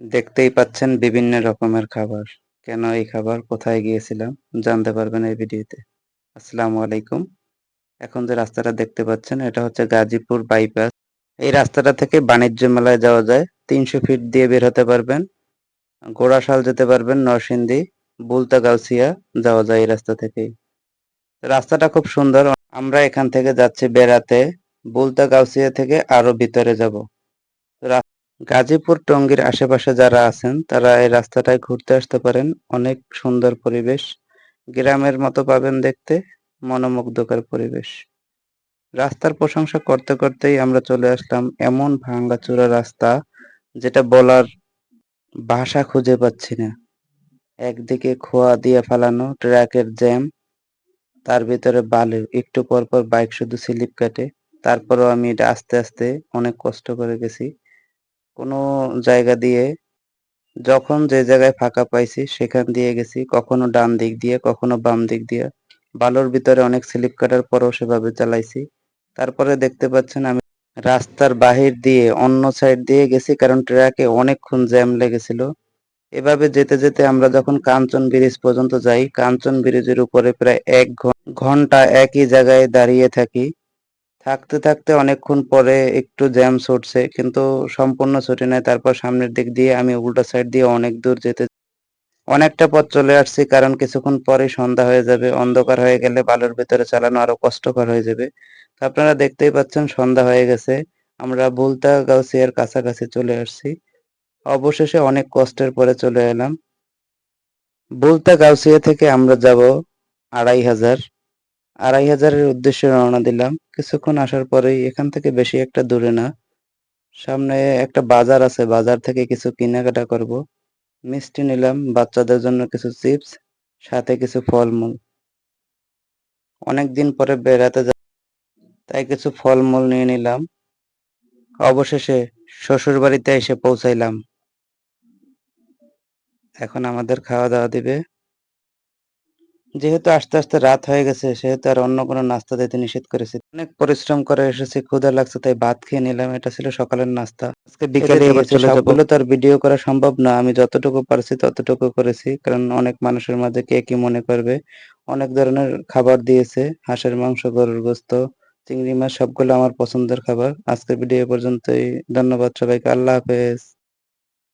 দেখতেই পাচ্ছেন বিভিন্ন রকমের খাবার। কেন এই খাবার, কোথায় গিয়েছিলাম জানতে পারবেন এই ভিডিওতে। আসসালামু আলাইকুম। এখন যে রাস্তাটা দেখতে পাচ্ছেন এটা হচ্ছে গাজীপুর বাইপাস। এই রাস্তাটা থেকে বাণিজ্য মেলায় যাওয়া যায়। ৩০০ ফিট দিয়ে বের হতে পারবেন। ঘোড়াশাল যেতে পারবেন, নরসিংদী, বুলতা গাউসিয়া যাওয়া যায় এই রাস্তা থেকেই। রাস্তাটা খুব সুন্দর। আমরা এখান থেকে যাচ্ছি বেড়াতে। বুলতা গাউসিয়া থেকে আরো ভিতরে যাব। গাজীপুর টঙ্গীর আশেপাশে যারা আছেন তারা এই রাস্তাটায় ঘুরতে আসতে পারেন। অনেক সুন্দর পরিবেশ, গ্রামের মতো পাবেন দেখতে, মনোমুগ্ধকর পরিবেশ। রাস্তার প্রশংসা করতে করতেই আমরা চলে আসলাম এমন ভাঙাচোরা রাস্তা যেটা বলার ভাষা খুঁজে পাচ্ছি না। একদিকে খোয়া দিয়ে ফেলানো ট্রাকের জ্যাম, তার ভিতরে বালু, একটু পর পর বাইক শুধু স্লিপ কাটে। তারপরেও আমি এটা আস্তে আস্তে অনেক কষ্ট করে গেছি। কোনো জায়গা দিয়ে যখন যে জায়গায় ফাঁকা পাইছি সেখান দিয়ে গেছি, কখনো ডান দিক দিয়ে কখনো বাম দিক দিয়ে। বালুর ভিতরে অনেক স্লিপ কাটার পরও সেভাবে চালাইছি। তারপরে দেখতে পাচ্ছেন আমি রাস্তার বাহির দিয়ে অন্য সাইড দিয়ে গেছি, কারণ ট্রাকে অনেকক্ষণ জ্যাম লেগেছিল। এভাবে যেতে যেতে আমরা যখন কাঞ্চন ব্রিজ পর্যন্ত যাই, কাঞ্চন ব্রিজের উপরে প্রায় ১ ঘন্টা একই জায়গায় দাঁড়িয়ে থাকি। থাকতে থাকতে অনেকক্ষণ পরে একটু জ্যাম ছুটছে, কিন্তু সম্পূর্ণ ছুটে নাই। তারপর সামনের দিক দিয়ে আমি উল্টো সাইড দিয়ে অনেক দূর অনেকটা পথ চলে আসছি, কারণ কিছুক্ষণ পরেই সন্ধ্যা হয়ে যাবে। অন্ধকার হয়ে গেলে বালুর ভেতরে চালানো আরো কষ্টকর হয়ে যাবে। তো আপনারা দেখতেই পাচ্ছেন সন্ধ্যা হয়ে গেছে। আমরা বুলতা গাউসিয়ার কাছাকাছি চলে আসছি। অবশেষে অনেক কষ্টের পরে চলে এলাম। বুলতা গাউসিয়া থেকে আমরা যাব ২,৫০০। ২,৫০০-এর উদ্দেশ্যে রওনা দিলাম। কিছুক্ষণ আসার পরেই এখান থেকে বেশি একটা দূরে না, সামনে একটা বাজার আছে, বাজার থেকে কিছু কেনাকাটা করব। মিষ্টি নিলাম, বাচ্চাদের জন্য কিছু চিপস, সাথে কিছু ফলমূল। অনেকদিন পরে বেড়াতে তাই কিছু ফলমূল নিয়ে নিলাম। অবশেষে শ্বশুরবাড়িতে এসে পৌঁছাইলাম। এখন আমাদের খাওয়া দাওয়া দিবে। যেহেতু আস্তে আস্তে রাত হয়ে গেছে সেহেতু আর অন্য কোনো নাস্তা দিতে নিষেধ করেছে। অনেক পরিশ্রম করে এসেছি, ক্ষুধা লাগছে তাই ভাত খেয়ে নিলাম। এটা ছিল সকালের নাস্তা। আজকে বিকেলে আবার চলে যাব। সবগুলো তো আর ভিডিও করা সম্ভব না, আমি যতটুকু পারছি ততটুকু করেছি, কারণ অনেক মানুষের মাঝে কে কি মনে করবে। অনেক ধরনের খাবার দিয়েছে, হাঁসের মাংস, গরুর গোস্ত, চিংড়ি মাছ, সবগুলো আমার পছন্দের খাবার। আজকের ভিডিও পর্যন্তই। ধন্যবাদ সবাইকে। আল্লাহ হাফেজ।